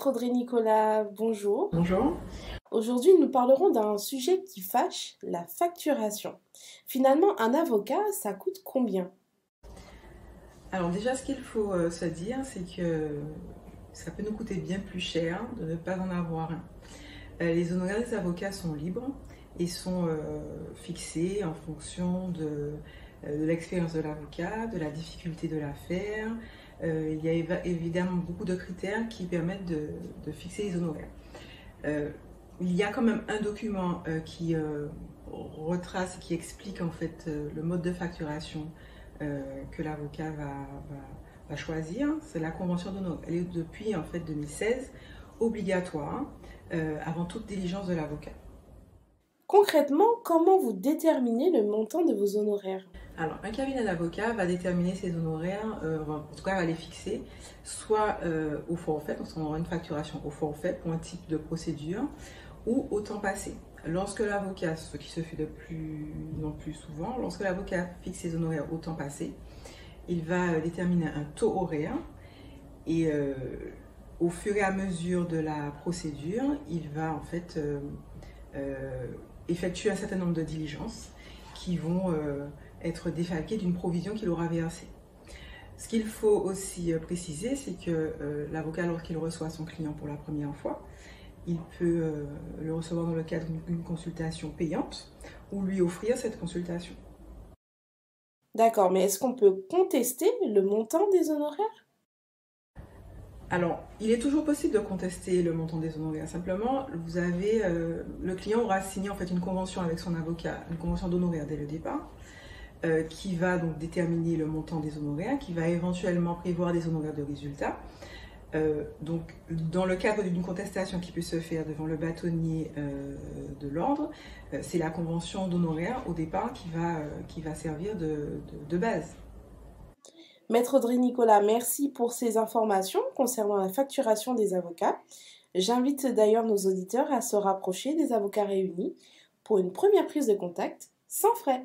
Maître Audrey Nicolas, bonjour. Bonjour. Aujourd'hui, nous parlerons d'un sujet qui fâche, la facturation. Finalement, un avocat, ça coûte combien? Alors déjà, ce qu'il faut se dire, c'est que ça peut nous coûter bien plus cher de ne pas en avoir un. Les honoraires des avocats sont libres et sont fixés en fonction de l'expérience de l'avocat, de la difficulté de l'affaire. Il y a évidemment beaucoup de critères qui permettent de fixer les honoraires. Il y a quand même un document qui retrace et qui explique en fait le mode de facturation que l'avocat va choisir. C'est la convention d'honoraires. Elle est depuis en fait 2016 obligatoire avant toute diligence de l'avocat. Concrètement, comment vous déterminez le montant de vos honoraires? Alors, un cabinet d'avocat va déterminer ses honoraires, en tout cas va les fixer, soit au forfait, donc on aura une facturation au forfait pour un type de procédure, ou au temps passé. Lorsque l'avocat, ce qui se fait de plus en plus souvent, lorsque l'avocat fixe ses honoraires au temps passé, il va déterminer un taux horaire et au fur et à mesure de la procédure, il va en fait effectuer un certain nombre de diligences qui vont être défalquées d'une provision qu'il aura versée. Ce qu'il faut aussi préciser, c'est que l'avocat, lorsqu'il reçoit son client pour la première fois, il peut le recevoir dans le cadre d'une consultation payante ou lui offrir cette consultation. D'accord, mais est-ce qu'on peut contester le montant des honoraires? Alors, il est toujours possible de contester le montant des honoraires. Simplement, le client aura signé en fait une convention avec son avocat, une convention d'honoraires dès le départ, qui va donc déterminer le montant des honoraires, qui va éventuellement prévoir des honoraires de résultat. Donc, dans le cadre d'une contestation qui peut se faire devant le bâtonnier de l'ordre, c'est la convention d'honoraires au départ qui va servir de base. Maître Audrey Nicolas, merci pour ces informations concernant la facturation des avocats. J'invite d'ailleurs nos auditeurs à se rapprocher des avocats réunis pour une première prise de contact sans frais.